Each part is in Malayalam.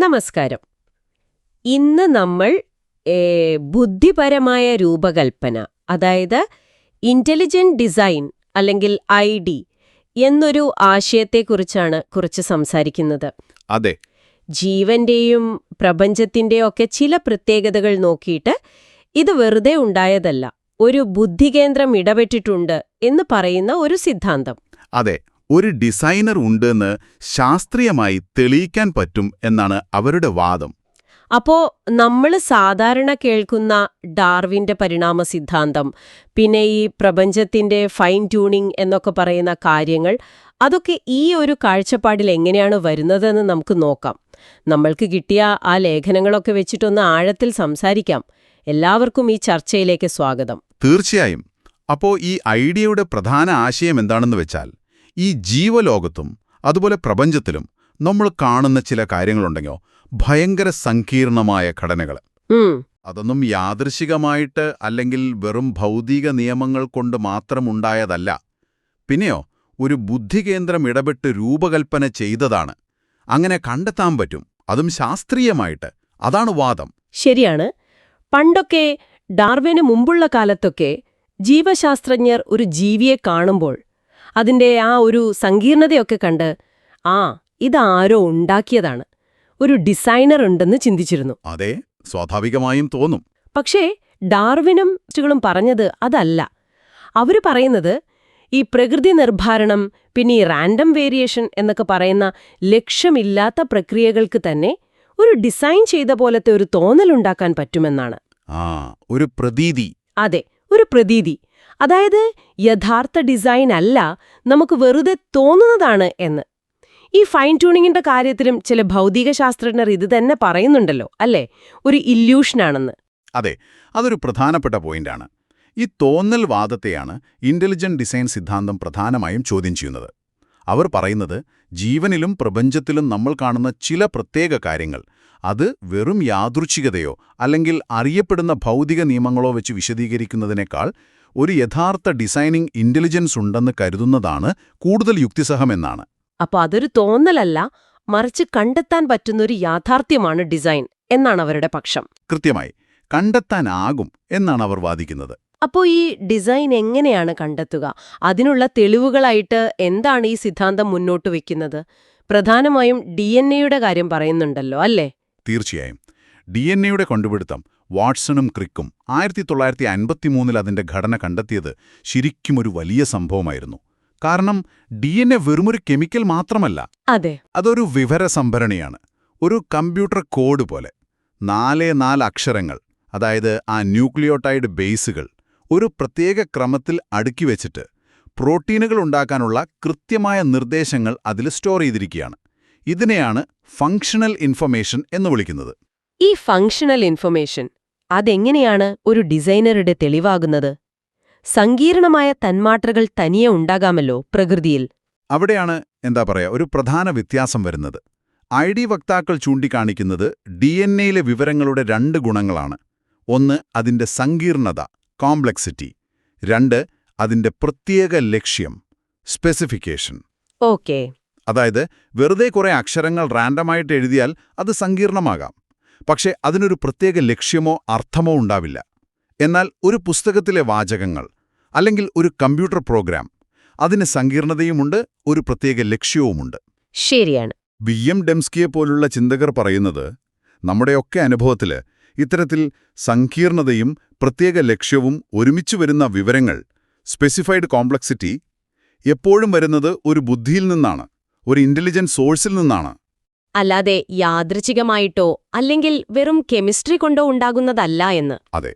നമസ്കാരം. ഇന്ന് നമ്മൾ ബുദ്ധിപരമായ രൂപകൽപ്പന, അതായത് ഇന്റലിജന്റ് ഡിസൈൻ അല്ലെങ്കിൽ ID എന്നൊരു ആശയത്തെക്കുറിച്ചാണ് കുറച്ച് സംസാരിക്കുന്നത്. അതെ. ജീവന്റെയും പ്രപഞ്ചത്തിന്റെയും ഒക്കെ ചില പ്രത്യേകതകൾ നോക്കിയിട്ട് ഇത് വെറുതെ ഉണ്ടായതല്ല, ഒരു ബുദ്ധികേന്ദ്രം ഇടപെട്ടിട്ടുണ്ട് എന്ന് പറയുന്ന ഒരു സിദ്ധാന്തം. അതെ, ഒരു ഡിസൈനർ ഉണ്ടെന്ന് ശാസ്ത്രീയമായി തെളിയിക്കാൻ പറ്റും എന്നാണ് അവരുടെ വാദം. അപ്പോ നമ്മൾ സാധാരണ കേൾക്കുന്ന ഡാർവിന്റെ പരിണാമ സിദ്ധാന്തം, പിന്നെ ഈ പ്രപഞ്ചത്തിന്റെ ഫൈൻ ട്യൂണിംഗ് എന്നൊക്കെ പറയുന്ന കാര്യങ്ങൾ, അതൊക്കെ ഈ ഒരു കാഴ്ചപ്പാടിൽ എങ്ങനെയാണ് വരുന്നതെന്ന് നമുക്ക് നോക്കാം. നമ്മൾക്ക് കിട്ടിയ ആ ലേഖനങ്ങളൊക്കെ വെച്ചിട്ടൊന്ന് ആഴത്തിൽ സംസാരിക്കാം. എല്ലാവർക്കും ഈ ചർച്ചയിലേക്ക് സ്വാഗതം. തീർച്ചയായും. അപ്പോ ഈ ഐഡിയയുടെ പ്രധാന ആശയം എന്താണെന്ന് വെച്ചാൽ, ഈ ജീവലോകത്തും അതുപോലെ പ്രപഞ്ചത്തിലും നമ്മൾ കാണുന്ന ചില കാര്യങ്ങളുണ്ടെങ്കിലോ, ഭയങ്കര സങ്കീർണമായ ഘടനകൾ. അതൊന്നും യാദൃശികമായിട്ട് അല്ലെങ്കിൽ വെറും ഭൗതിക നിയമങ്ങൾ കൊണ്ട് മാത്രമുണ്ടായതല്ല. പിന്നെയോ ഒരു ബുദ്ധികേന്ദ്രം ഇടപെട്ട് രൂപകൽപ്പന ചെയ്തതാണ്. അങ്ങനെ കണ്ടെത്താൻ പറ്റും, അതും ശാസ്ത്രീയമായിട്ട്. അതാണ് വാദം. ശരിയാണ്. പണ്ടൊക്കെ, ഡാർവിന് മുമ്പുള്ള കാലത്തൊക്കെ ജീവശാസ്ത്രജ്ഞർ ഒരു ജീവിയെ കാണുമ്പോൾ അതിന്റെ ആ ഒരു സങ്കീർണതയൊക്കെ കണ്ട്, ഇതാരോ ഉണ്ടാക്കിയതാണ്, ഒരു ഡിസൈനർ ഉണ്ടെന്ന് ചിന്തിച്ചിരുന്നു. അതെ, സ്വാഭാവികമായും തോന്നും. പക്ഷേ ഡാർവിനും പറഞ്ഞത് അതല്ല. അവര് പറയുന്നത് ഈ പ്രകൃതി നിർഭാരണം, പിന്നെ ഈ റാൻഡം വേരിയേഷൻ എന്നൊക്കെ പറയുന്ന ലക്ഷ്യമില്ലാത്ത പ്രക്രിയകൾക്ക് തന്നെ ഒരു ഡിസൈൻ ചെയ്ത പോലത്തെ ഒരു തോന്നലുണ്ടാക്കാൻ പറ്റുമെന്നാണ്. ഒരു പ്രതീതി. അതെ, ഒരു പ്രതീതി. അതായത് യഥാർത്ഥ ഡിസൈൻ അല്ല, നമുക്ക് വെറുതെ തോന്നുന്നതാണ് എന്ന്. ഈ ഫൈൻ ട്യൂണിങ്ങിന്റെ കാര്യത്തിലും ചില ഭൗതിക ശാസ്ത്രജ്ഞർ ഇത് തന്നെ പറയുന്നുണ്ടല്ലോ, അല്ലേ? ഒരു ഇല്യൂഷനാണെന്ന്. അതെ, അതൊരു പ്രധാനപ്പെട്ട പോയിന്റാണ്. ഈ തോന്നൽ വാദത്തെയാണ് ഇന്റലിജന്റ് ഡിസൈൻ സിദ്ധാന്തം പ്രധാനമായും ചോദ്യം ചെയ്യുന്നത്. അവർ പറയുന്നത്, ജീവനിലും പ്രപഞ്ചത്തിലും നമ്മൾ കാണുന്ന ചില പ്രത്യേക കാര്യങ്ങൾ, അത് വെറും യാദൃച്ഛികതയോ അല്ലെങ്കിൽ അറിയപ്പെടുന്ന ഭൗതിക നിയമങ്ങളോ വെച്ച് വിശദീകരിക്കുന്നതിനേക്കാൾ ഒരു യഥാർത്ഥ ഡിസൈനിങ് ഇന്റലിജൻസ് ഉണ്ടെന്ന് കരുതുന്നതാണ് കൂടുതൽ യുക്തിസഹമെന്നാണ്. അപ്പൊ അതൊരു തോന്നലല്ല, മറിച്ച് കണ്ടെത്താൻ പറ്റുന്നൊരു യാഥാർത്ഥ്യമാണ് ഡിസൈൻ എന്നാണ് അവരുടെ പക്ഷം. കൃത്യമായി കണ്ടെത്താനാകും എന്നാണ് അവർ വാദിക്കുന്നത്. അപ്പോ ഈ ഡിസൈൻ എങ്ങനെയാണ് കണ്ടെത്തുക? അതിനുള്ള തെളിവുകളായിട്ട് എന്താണ് ഈ സിദ്ധാന്തം മുന്നോട്ട് വെക്കുന്നത്? പ്രധാനമായും DNA കാര്യം പറയുന്നുണ്ടല്ലോ, അല്ലേ? തീർച്ചയായും. DNA കണ്ടുപിടുത്തം വാട്സണും ക്രിക്കും 1953 അതിന്റെ ഘടന കണ്ടെത്തിയത് ശരിക്കും ഒരു വലിയ സംഭവമായിരുന്നു. കാരണം DNA വെറുമൊരു കെമിക്കൽ മാത്രമല്ല. അതെ, അതൊരു വിവര സംഭരണിയാണ്. ഒരു കമ്പ്യൂട്ടർ കോഡ് പോലെ. 4 അക്ഷരങ്ങൾ, അതായത് ആ ന്യൂക്ലിയോടൈഡ് ബേസുകൾ ഒരു പ്രത്യേക ക്രമത്തിൽ അടുക്കി വെച്ചിട്ട് പ്രോട്ടീനുകൾ ഉണ്ടാക്കാനുള്ള കൃത്യമായ നിർദ്ദേശങ്ങൾ അതിൽ സ്റ്റോർ ചെയ്തിരിക്കുകയാണ്. ഇതിനെയാണ് ഫങ്ഷണൽ ഇൻഫർമേഷൻ എന്ന് വിളിക്കുന്നത്. ഈ ഫങ്ഷണൽ ഇൻഫർമേഷൻ അതെങ്ങനെയാണ് ഒരു ഡിസൈനറുടെ തെളിവാകുന്നത്? സങ്കീർണമായ തന്മാത്രകൾ തനിയെ ഉണ്ടാകാമല്ലോ പ്രകൃതിയിൽ. അവിടെയാണ് ഒരു പ്രധാന വ്യത്യാസം വരുന്നത്. ID വക്താക്കൾ ചൂണ്ടിക്കാണിക്കുന്നത് DNA വിവരങ്ങളുടെ 2 ഗുണങ്ങളാണ്. ഒന്ന്, അതിന്റെ സങ്കീർണത, കോംപ്ലക്സിറ്റി. 2, അതിന്റെ പ്രത്യേക ലക്ഷ്യം, സ്പെസിഫിക്കേഷൻ. ഓക്കേ. അതായത് വെറുതെ കുറെ അക്ഷരങ്ങൾ റാൻഡമായിട്ട് എഴുതിയാൽ അത് സങ്കീർണമാകാം, പക്ഷേ അതിനൊരു പ്രത്യേക ലക്ഷ്യമോ അർത്ഥമോ ഉണ്ടാവില്ല. എന്നാൽ ഒരു പുസ്തകത്തിലെ വാചകങ്ങൾ അല്ലെങ്കിൽ ഒരു കമ്പ്യൂട്ടർ പ്രോഗ്രാം, അതിന് സങ്കീർണതയുമുണ്ട്, ഒരു പ്രത്യേക ലക്ഷ്യവുമുണ്ട്. ശരിയാണ്. വില്യം ഡെംസ്കിയെ പോലുള്ള ചിന്തകർ പറയുന്നത്, നമ്മുടെയൊക്കെ അനുഭവത്തില് ഇത്തരത്തിൽ സങ്കീർണതയും പ്രത്യേക ലക്ഷ്യവും ഒരുമിച്ചു വരുന്ന വിവരങ്ങൾ, സ്പെസിഫൈഡ് കോംപ്ലക്സിറ്റി, എപ്പോഴും വരുന്നത് ഒരു ബുദ്ധിയിൽ നിന്നാണ്, ഒരു ഇന്റലിജന്റ് സോഴ്സിൽ നിന്നാണ്. അല്ലാതെ യാദൃച്ഛികമായിട്ടോ അല്ലെങ്കിൽ വെറും കെമിസ്ട്രി കൊണ്ടോ ഉണ്ടാകുന്നതല്ല എന്ന്. അതെ,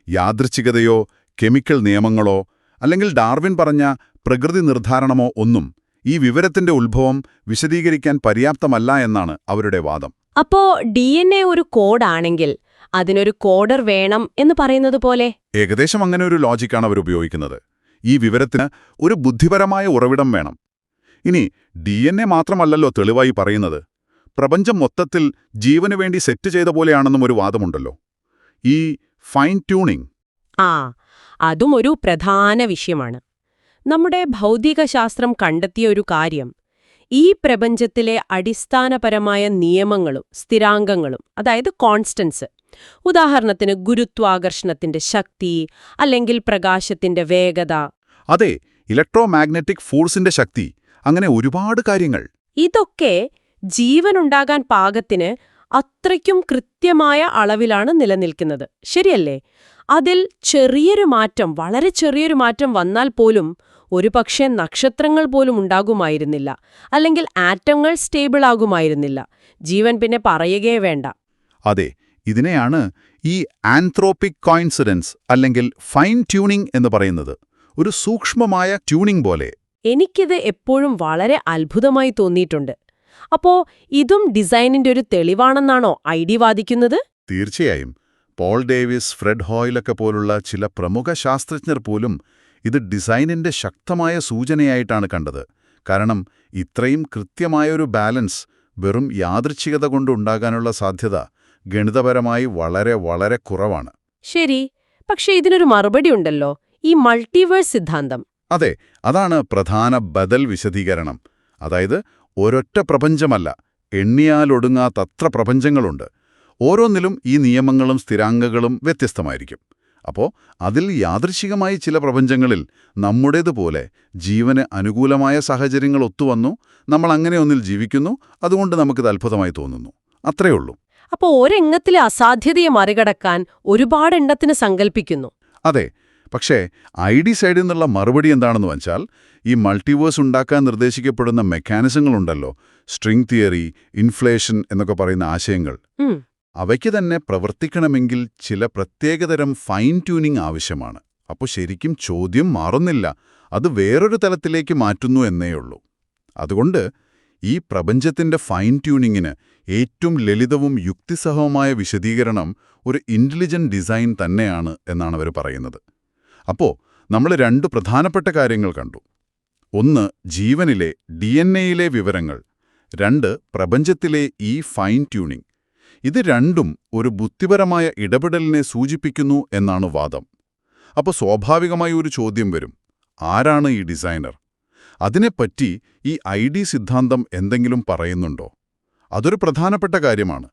യാദൃച്ഛികതയോ കെമിക്കൽ നിയമങ്ങളോ അല്ലെങ്കിൽ ഡാർവിൻ പറഞ്ഞ പ്രകൃതി നിർദ്ധാരണമോ ഒന്നും ഈ വിവരത്തിന്റെ ഉത്ഭവം വിശദീകരിക്കാൻ പര്യാപ്തമല്ല എന്നാണ് അവരുടെ വാദം. അപ്പോ DNA ഒരു കോഡാണെങ്കിൽ അതിനൊരു കോഡർ വേണം എന്ന് പറയുന്നത് പോലെ? ഏകദേശം അങ്ങനെ ഒരു ലോജിക്കാണ് അവർ ഉപയോഗിക്കുന്നത്. ഈ വിവരത്തിന് ഒരു ബുദ്ധിപരമായ ഉറവിടം വേണം. ഇനി DNA മാത്രമല്ലല്ലോ തെളിവായി പറയുന്നത്. പ്രപഞ്ചം മൊത്തത്തിൽ ജീവന് വേണ്ടി സെറ്റ് ചെയ്ത പോലെയാണെന്നും ഒരു വാദമുണ്ടല്ലോ. ഈ ഫൈൻ ട്യൂണിംഗ്. അതും ഒരു പ്രധാന വിഷയമാണ്. നമ്മുടെ ഭൗതികശാസ്ത്രം കണ്ടെത്തിയ ഒരു കാര്യം, ഈ പ്രപഞ്ചത്തിലെ അടിസ്ഥാനപരമായ നിയമങ്ങളും സ്ഥിരാങ്കങ്ങളും, അതായത് കോൺസ്റ്റൻസ്, ഉദാഹരണത്തിന് ഗുരുത്വാകർഷണത്തിന്റെ ശക്തി അല്ലെങ്കിൽ പ്രകാശത്തിന്റെ വേഗത, അതെ, ഇലക്ട്രോമാഗ്നറ്റിക് ഫോഴ്സിന്റെ ശക്തി, അങ്ങനെ ഒരുപാട് കാര്യങ്ങൾ. ഇതൊക്കെ ജീവനുണ്ടാകാൻ പാകത്തിന് അത്രയ്ക്കും കൃത്യമായ അളവിലാണ് നിലനിൽക്കുന്നത്, ശരിയല്ലേ? അതിൽ ചെറിയൊരു മാറ്റം, വളരെ ചെറിയൊരു മാറ്റം വന്നാൽ പോലും ഒരുപക്ഷെ നക്ഷത്രങ്ങൾ പോലും ഉണ്ടാകുമായിരുന്നില്ല, അല്ലെങ്കിൽ ആറ്റങ്ങൾ സ്റ്റേബിൾ ആകുമായിരുന്നില്ല. ജീവൻ പിന്നെ പറയുകയേ വേണ്ട. അതെ, ഇതിനെയാണ് ഈ ആൻത്രോപിക് കോയിൻസിഡൻസ് അല്ലെങ്കിൽ ഫൈൻ ട്യൂണിംഗ് എന്ന് പറയുന്നത്. ഒരു സൂക്ഷ്മമായ ട്യൂണിംഗ് പോലെ. എനിക്കിത് എപ്പോഴും വളരെ അത്ഭുതമായി തോന്നിയിട്ടുണ്ട്. അപ്പോ ഇതും ഡിസൈനിന്റെ ഒരു തെളിവാണെന്നാണോ ഐഡി വാദിക്കുന്നത്? തീർച്ചയായും. പോൾ ഡേവിസ്, ഫ്രെഡ് ഹോയിലൊക്കെ പോലുള്ള ചില പ്രമുഖ ശാസ്ത്രജ്ഞർ പോലും ഇത് ഡിസൈനിന്റെ ശക്തമായ സൂചനയായിട്ടാണ് കണ്ടത്. കാരണം ഇത്രയും കൃത്യമായൊരു ബാലൻസ് വെറും യാദൃച്ഛികത കൊണ്ടുണ്ടാകാനുള്ള സാധ്യത ഗണിതപരമായി വളരെ വളരെ കുറവാണ്. ശരി, പക്ഷെ ഇതിനൊരു മറുപടി ഉണ്ടല്ലോ, ഈ മൾട്ടിവേഴ്സ് സിദ്ധാന്തം. അതെ, അതാണ് പ്രധാന ബദൽ വിശദീകരണം. അതായത് ഒരൊറ്റ പ്രപഞ്ചമല്ല, എണ്ണിയാലൊടുങ്ങാത്തത്ര പ്രപഞ്ചങ്ങളുണ്ട്. ഓരോന്നിലും ഈ നിയമങ്ങളും സ്ഥിരാങ്കങ്ങളും വ്യത്യസ്തമായിരിക്കും. അപ്പോൾ അതിൽ യാദൃച്ഛികമായി ചില പ്രപഞ്ചങ്ങളിൽ നമ്മുടേതുപോലെ ജീവന് അനുകൂലമായ സാഹചര്യങ്ങൾ ഒത്തുവന്നു, നമ്മൾ അങ്ങനെ ഒന്നിൽ ജീവിക്കുന്നു, അതുകൊണ്ട് നമുക്കിത് അത്ഭുതമായി തോന്നുന്നു. അത്രയേ ഉള്ളൂ. അപ്പോൾ ഒരെണ്ണത്തിലെ അസാധ്യതയെ മറികടക്കാൻ ഒരുപാട് എണ്ണത്തിന് സങ്കല്പിക്കുന്നു. അതെ, പക്ഷേ ഐഡി സൈഡിൽ നിന്നുള്ള മറുപടി എന്താണെന്ന് വെച്ചാൽ, ഈ മൾട്ടിവേഴ്സ് ഉണ്ടാക്കാൻ നിർദ്ദേശിക്കപ്പെടുന്ന മെക്കാനിസങ്ങളുണ്ടല്ലോ, സ്ട്രിംഗ് തിയറി, ഇൻഫ്ലേഷൻ എന്നൊക്കെ പറയുന്ന ആശയങ്ങൾ, അവയ്ക്ക് തന്നെ പ്രവർത്തിക്കണമെങ്കിൽ ചില പ്രത്യേകതരം ഫൈൻ ട്യൂണിംഗ് ആവശ്യമാണ്. അപ്പോൾ ശരിക്കും ചോദ്യം മാറുന്നില്ല, അത് വേറൊരു തലത്തിലേക്ക് മാറ്റുന്നു എന്നേയുള്ളൂ. അതുകൊണ്ട് ഈ പ്രപഞ്ചത്തിന്റെ ഫൈൻ ട്യൂണിങ്ങിന് ഏറ്റവും ലളിതവും യുക്തിസഹവുമായ വിശദീകരണം ഒരു ഇന്റലിജന്റ് ഡിസൈൻ തന്നെയാണ് എന്നാണ് അവർ പറയുന്നത്. അപ്പോൾ നമ്മൾ രണ്ട് പ്രധാനപ്പെട്ട കാര്യങ്ങൾ കണ്ടു. ഒന്ന്, ജീവനിലെ DNA-യിലെ വിവരങ്ങൾ. രണ്ട്, പ്രപഞ്ചത്തിലെ ഈ ഫൈൻ ട്യൂണിംഗ്. ഇത് രണ്ടും ഒരു ബുദ്ധിപരമായ ഇടപെടലിനെ സൂചിപ്പിക്കുന്നു എന്നാണ് വാദം. അപ്പോൾ സ്വാഭാവികമായി ഒരു ചോദ്യം വരും, ആരാണ് ഈ ഡിസൈനർ? അതിനെപ്പറ്റി ഈ ഐഡി സിദ്ധാന്തം എന്തെങ്കിലും പറയുന്നുണ്ടോ? അതൊരു പ്രധാനപ്പെട്ട കാര്യമാണ്.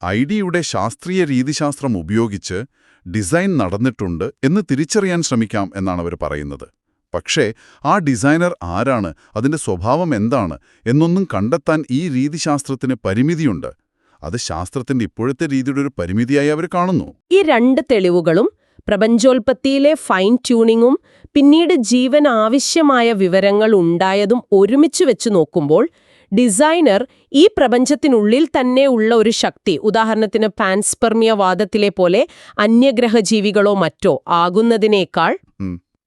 ഐഡിയുടെ ശാസ്ത്രീയ രീതിശാസ്ത്രം ഉപയോഗിച്ച് ഡിസൈൻ നടന്നിട്ടുണ്ട് എന്ന് തിരിച്ചറിയാൻ ശ്രമിക്കാം എന്നാണ് അവർ പറയുന്നത്. പക്ഷേ ആ ഡിസൈനർ ആരാണ്, അതിന്റെ സ്വഭാവം എന്താണ് എന്നൊന്നും കണ്ടെത്താൻ ഈ രീതിശാസ്ത്രത്തിന് പരിമിതിയുണ്ട്. അത് ശാസ്ത്രത്തിന്റെ ഇപ്പോഴത്തെ രീതിയുടെ ഒരു പരിമിതിയായി അവർ കാണുന്നു. ഈ രണ്ട് തെളിവുകളും, പ്രപഞ്ചോൽപത്തിയിലെ ഫൈൻ ട്യൂണിങ്ങും പിന്നീട് ജീവൻ ആവശ്യമായ വിവരങ്ങൾ ഉണ്ടായതും ഒരുമിച്ച് വെച്ച് നോക്കുമ്പോൾ ഡിസൈനർ ഈ പ്രപഞ്ചത്തിനുള്ളിൽ തന്നെ ഉള്ള ഒരു ശക്തി, ഉദാഹരണത്തിന് പാൻസ്പെർമിയ വാദത്തിലെ പോലെ അന്യഗ്രഹജീവികളോ മറ്റോ ആകുന്നതിനേക്കാൾ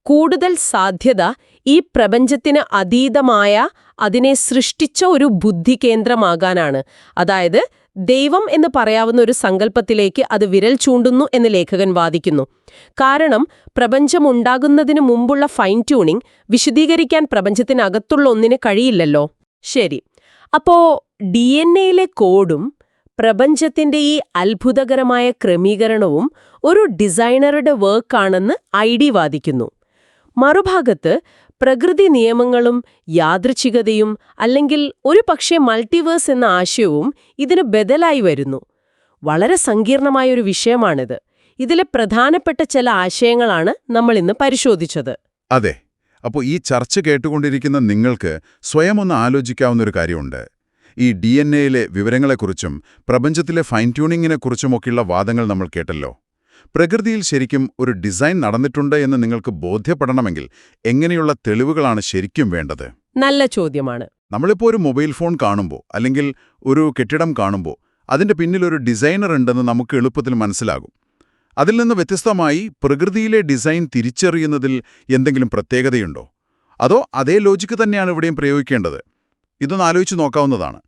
കൂടുതൽ സാധ്യത ഈ പ്രപഞ്ചത്തിന് അതീതമായ, അതിനെ സൃഷ്ടിച്ച ഒരു ബുദ്ധികേന്ദ്രമാകാനാണ്. അതായത് ദൈവം എന്ന് പറയാവുന്ന ഒരു സങ്കല്പത്തിലേക്ക് അത് വിരൽ ചൂണ്ടുന്നു എന്ന് ലേഖകൻ വാദിക്കുന്നു. കാരണം പ്രപഞ്ചമുണ്ടാകുന്നതിനു മുമ്പുള്ള ഫൈൻ ട്യൂണിംഗ് വിശദീകരിക്കാൻ പ്രപഞ്ചത്തിനകത്തുള്ള ഒന്നിന് കഴിയില്ലല്ലോ. ശരി, അപ്പോ DNA-യിലെ കോഡും പ്രപഞ്ചത്തിന്റെ ഈ അത്ഭുതകരമായ ക്രമീകരണവും ഒരു ഡിസൈനറുടെ വർക്കാണെന്ന് ഐഡി വാദിക്കുന്നു. മറുഭാഗത്ത് പ്രകൃതി നിയമങ്ങളും യാദൃച്ഛികതയും അല്ലെങ്കിൽ ഒരു പക്ഷേ മൾട്ടിവേഴ്സ് എന്ന ആശയവും ഇതിന് ബദലായി വരുന്നു. വളരെ സങ്കീർണമായൊരു വിഷയമാണിത്. ഇതിലെ പ്രധാനപ്പെട്ട ചില ആശയങ്ങളാണ് നമ്മൾ ഇന്ന് പരിശോധിച്ചത്. അതെ, അപ്പോൾ ഈ ചർച്ച കേട്ടുകൊണ്ടിരിക്കുന്ന നിങ്ങൾക്ക് സ്വയം ഒന്ന് ആലോചിക്കാവുന്നൊരു കാര്യമുണ്ട്. ഈ DNA-യിലെ വിവരങ്ങളെക്കുറിച്ചും പ്രപഞ്ചത്തിലെ ഫൈൻ ട്യൂണിങ്ങിനെക്കുറിച്ചുമൊക്കെയുള്ള വാദങ്ങൾ നമ്മൾ കേട്ടല്ലോ. പ്രകൃതിയിൽ ശരിക്കും ഒരു ഡിസൈൻ നടന്നിട്ടുണ്ട് എന്ന് നിങ്ങൾക്ക് ബോധ്യപ്പെടണമെങ്കിൽ എങ്ങനെയുള്ള തെളിവുകളാണ് ശരിക്കും വേണ്ടത്? നല്ല ചോദ്യമാണ്. നമ്മളിപ്പോൾ ഒരു മൊബൈൽ ഫോൺ കാണുമ്പോൾ അല്ലെങ്കിൽ ഒരു കെട്ടിടം കാണുമ്പോൾ അതിന്റെ പിന്നിൽ ഒരു ഡിസൈനർ ഉണ്ടെന്ന് നമുക്ക് എളുപ്പത്തിൽ മനസ്സിലാകും. അതിൽ നിന്ന് വ്യത്യസ്തമായി പ്രകൃതിയിലെ ഡിസൈൻ തിരിച്ചറിയുന്നതിൽ എന്തെങ്കിലും പ്രത്യേകതയുണ്ടോ? അതോ അതേ ലോജിക്ക് തന്നെയാണ് ഇവിടെയും പ്രയോഗിക്കേണ്ടത്? ഇതൊന്ന് ആലോചിച്ച് നോക്കാവുന്നതാണ്.